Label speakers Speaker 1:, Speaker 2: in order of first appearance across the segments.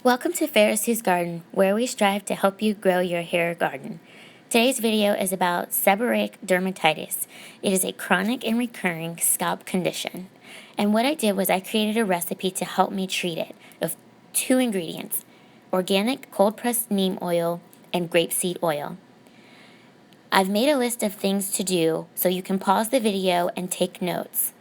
Speaker 1: Welcome to Farasue's Garden, where we strive to help you grow your hair garden. Today's video is about seborrheic dermatitis. It is a chronic and recurring scalp condition. And what I did was I created a recipe to help me treat it of 2 ingredients, organic cold-pressed neem oil and grapeseed oil. I've made a list of things to do so you can pause the video and take notes.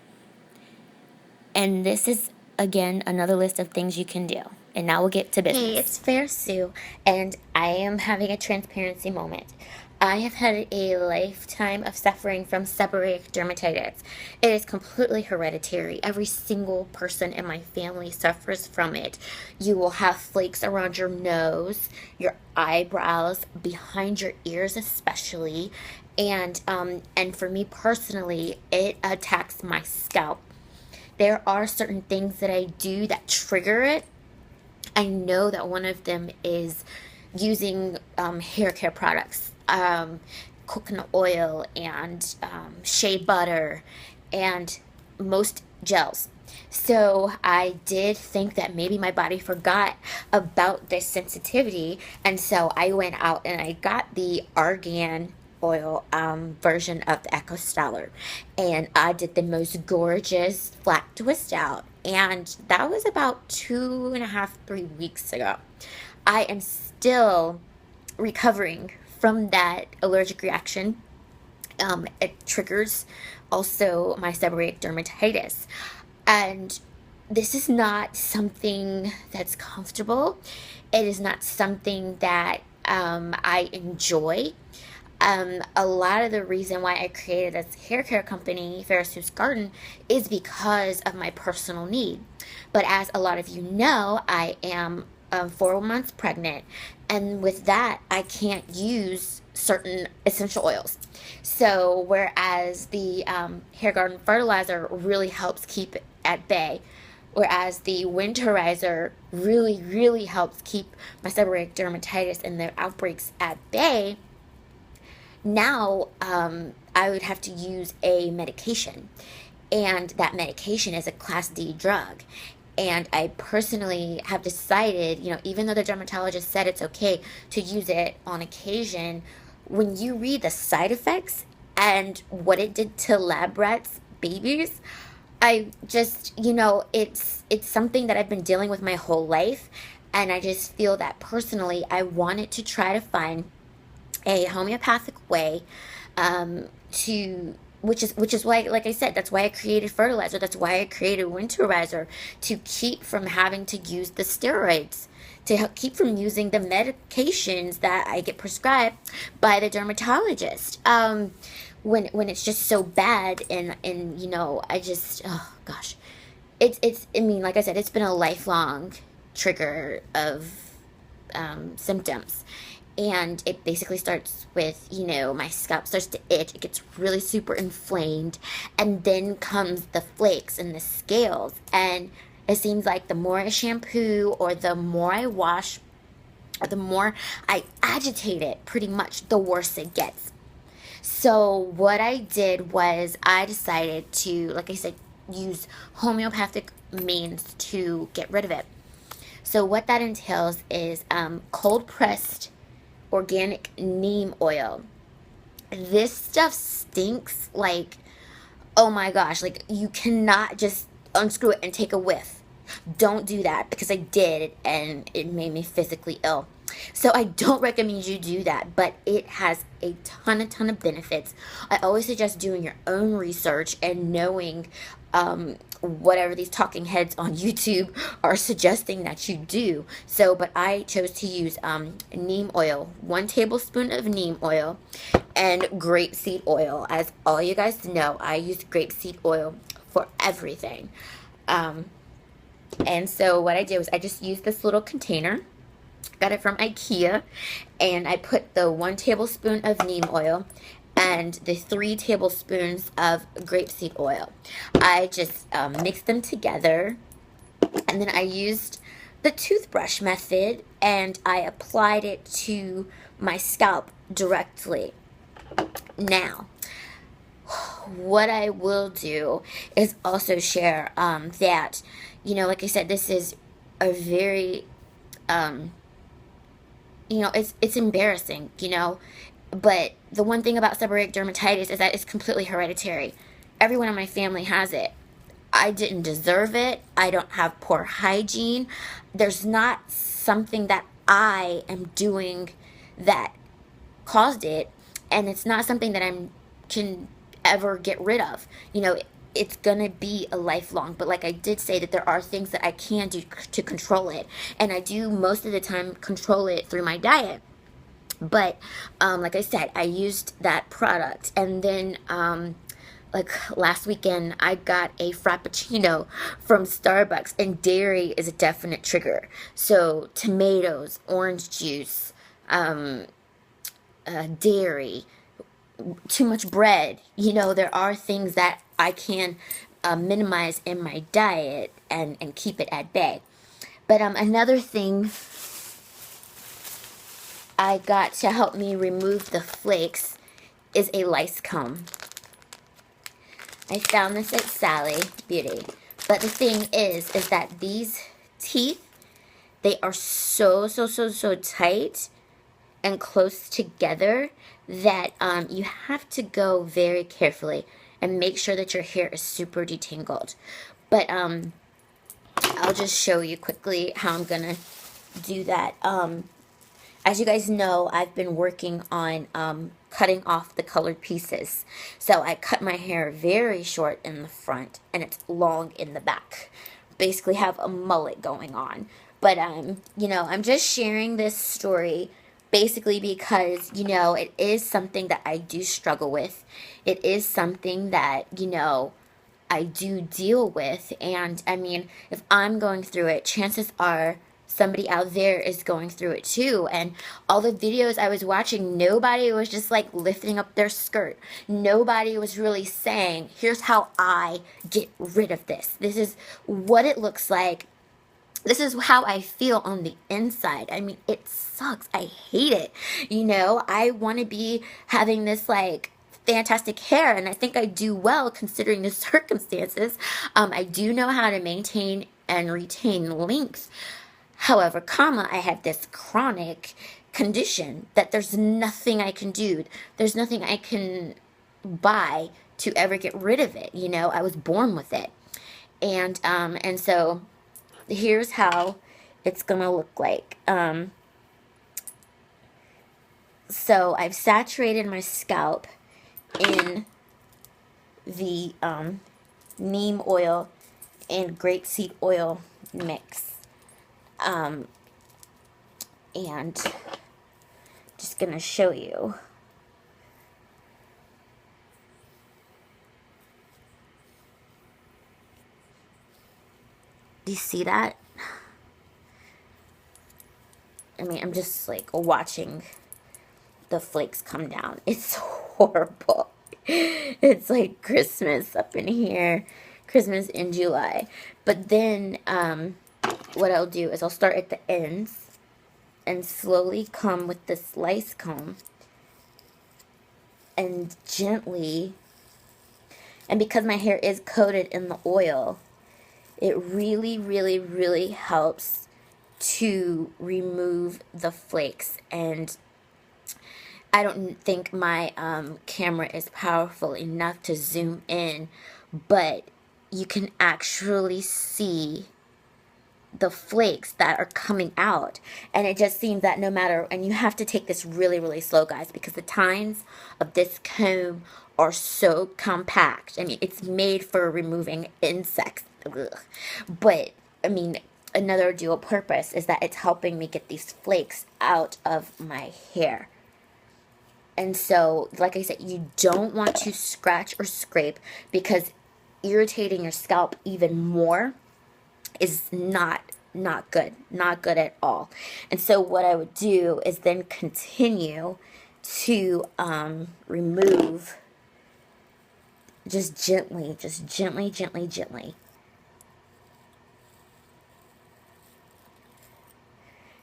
Speaker 1: And this is, again, another list of things you can do. And now we'll get to business. Hey, it's Farasue, and I am having a transparency moment. I have had a lifetime of suffering from seborrheic dermatitis. It is completely hereditary. Every single person in my family suffers from it. You will have flakes around your nose, your eyebrows, behind your ears especially, and for me personally, it attacks my scalp. There are certain things that I do that trigger it. I know that one of them is using hair care products, coconut oil and shea butter and most gels. So I did think that maybe my body forgot about this sensitivity, and so I went out and I got the argan oil version of the Echo Stellar, and I did the most gorgeous flat twist out, and that was about 2.5-3 weeks ago. I am still recovering from that allergic reaction. It triggers also my seborrheic dermatitis, and this is not something that's comfortable. It is not something that I enjoy. A lot of the reason why I created this hair care company, Farasue's Garden, is because of my personal need. But as a lot of you know, I am 4 months pregnant, and with that, I can't use certain essential oils. So whereas the hair garden fertilizer really helps keep it at bay, whereas the winterizer really helps keep my seborrheic dermatitis and the outbreaks at bay, now I would have to use a medication, and that medication is a Class D drug. And I personally have decided, even though the dermatologist said it's okay to use it on occasion, when you read the side effects and what it did to lab rats babies, I just, it's something that I've been dealing with my whole life, and I just feel that personally I wanted to try to find a homeopathic way which is why, like I said, that's why I created fertilizer. That's why I created winterizer, to keep from having to use the steroids, to keep from using the medications that I get prescribed by the dermatologist. When it's just so bad, and I just, oh gosh, like I said, it's been a lifelong trigger of symptoms. And it basically starts with, my scalp starts to itch. It gets really super inflamed. And then comes the flakes and the scales. And it seems like the more I shampoo, or the more I wash, or the more I agitate it, pretty much the worse it gets. So what I did was I decided to, like I said, use homeopathic means to get rid of it. So what that entails is cold pressed organic neem oil. This stuff stinks like, oh my gosh, like you cannot just unscrew it and take a whiff. Don't do that, because I did, and it made me physically ill. So I don't recommend you do that, but it has a ton of benefits. I always suggest doing your own research and knowing whatever these talking heads on YouTube are suggesting that you do. But I chose to use neem oil, 1 tablespoon of neem oil, and grapeseed oil. As all you guys know, I use grapeseed oil for everything. And so what I did was I just used this little container. Got it from IKEA, and I put the 1 tablespoon of neem oil and the 3 tablespoons of grapeseed oil. I just mixed them together, and then I used the toothbrush method, and I applied it to my scalp directly. Now, what I will do is also share that, like I said, this is a very you know, it's embarrassing, you know. But the one thing about seborrheic dermatitis is that it's completely hereditary. Everyone in my family has it. I didn't deserve it. I don't have poor hygiene. There's not something that I am doing that caused it, and it's not something that I can ever get rid of. You know, it's gonna be a lifelong, but like I did say, that there are things that I can do to control it, and I do most of the time control it through my diet. But like I said, I used that product, and then like last weekend I got a frappuccino from Starbucks, and dairy is a definite trigger. So tomatoes, orange juice, dairy, too much bread, you know, there are things that I can minimize in my diet and keep it at bay. But another thing I got to help me remove the flakes is a lice comb. I found this at Sally Beauty. But the thing is that these teeth, they are so tight and close together that you have to go very carefully and make sure that your hair is super detangled. But I'll just show you quickly how I'm gonna do that. As you guys know, I've been working on cutting off the colored pieces. So I cut my hair very short in the front and it's long in the back. Basically have a mullet going on. But you know, I'm just sharing this story basically because, you know, it is something that I do struggle with. It is something that, you know, I do deal with. And I mean, if I'm going through it, chances are somebody out there is going through it too. And all the videos I was watching, nobody was just like lifting up their skirt. Nobody was really saying, here's how I get rid of this. This is what it looks like. This is how I feel on the inside. I mean, it sucks. I hate it. You know, I want to be having this like fantastic hair, and I think I do well considering the circumstances. I do know how to maintain and retain length. However, I have this chronic condition that there's nothing I can do. There's nothing I can buy to ever get rid of it. You know, I was born with it. And so here's how it's gonna look like. So I've saturated my scalp in the neem oil and grapeseed oil mix. And just gonna show you. Do you see that? I mean, I'm just like watching the flakes come down. It's horrible. It's like Christmas up in here. Christmas in July. But then what I'll do is I'll start at the ends and slowly come with this lice comb and gently, and because my hair is coated in the oil, it really helps to remove the flakes. And I don't think my camera is powerful enough to zoom in, but you can actually see the flakes that are coming out. And it just seems that no matter, and you have to take this really slow, guys, because the tines of this comb are so compact. I mean, it's made for removing insects. Ugh. But I mean, another dual purpose is that it's helping me get these flakes out of my hair. And so, like I said, you don't want to scratch or scrape, because irritating your scalp even more is not good at all. And so what I would do is then continue to remove just gently.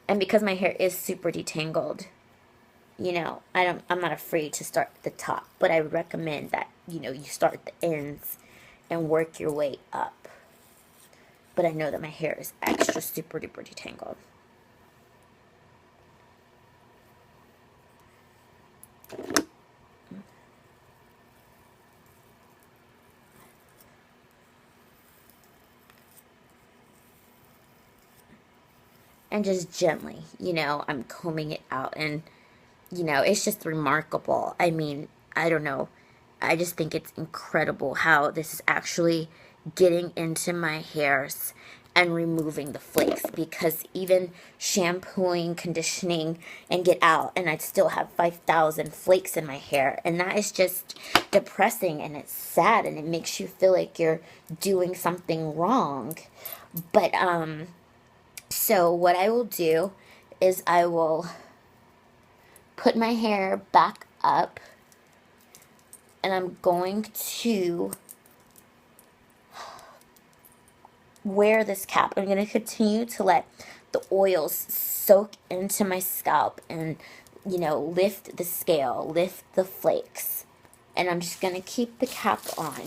Speaker 1: And because my hair is super detangled, you know, I'm not afraid to start at the top, but I would recommend that, you know, you start at the ends and work your way up. But I know that my hair is extra super duper detangled. and just gently, I'm combing it out, and it's just remarkable. I mean, I don't know. I just think it's incredible how this is actually getting into my hairs and removing the flakes, because even shampooing, conditioning, and get out, and I'd still have 5,000 flakes in my hair. And that is just depressing, and it's sad, and it makes you feel like you're doing something wrong. But, so what I will do is I will put my hair back up, and I'm going to wear this cap. I'm going to continue to let the oils soak into my scalp and, lift the scale, lift the flakes. And I'm just going to keep the cap on.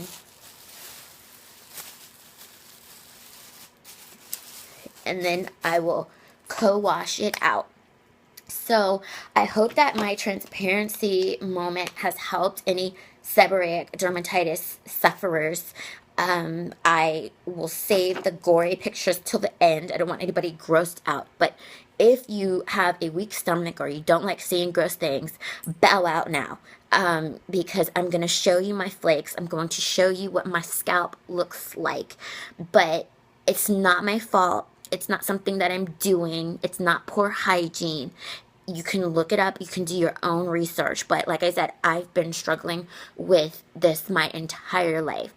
Speaker 1: And then I will co-wash it out. So I hope that my transparency moment has helped any seborrheic dermatitis sufferers. I will save the gory pictures till the end. I don't want anybody grossed out. But if you have a weak stomach or you don't like seeing gross things, bow out now. Because I'm going to show you my flakes. I'm going to show you what my scalp looks like. But it's not my fault. It's not something that I'm doing. It's not poor hygiene. You can look it up. You can do your own research. But like I said, I've been struggling with this my entire life.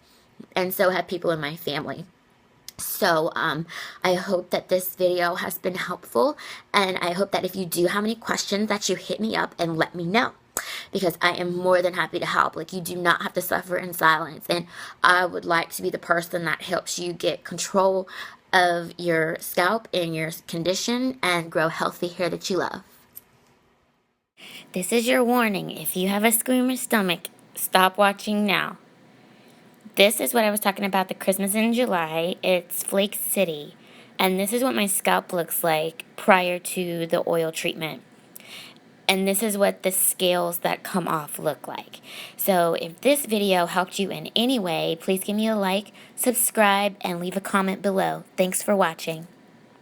Speaker 1: And so have people in my family. So I hope that this video has been helpful. And I hope that if you do have any questions that you hit me up and let me know, because I am more than happy to help. Like, you do not have to suffer in silence. And I would like to be the person that helps you get control of your scalp and your condition and grow healthy hair that you love. This is your warning. If you have a squeamish stomach, stop watching now. This is what I was talking about, the Christmas in July. It's Flake City. And this is what my scalp looks like prior to the oil treatment. And this is what the scales that come off look like. So if this video helped you in any way, please give me a like, subscribe, and leave a comment below. Thanks for watching.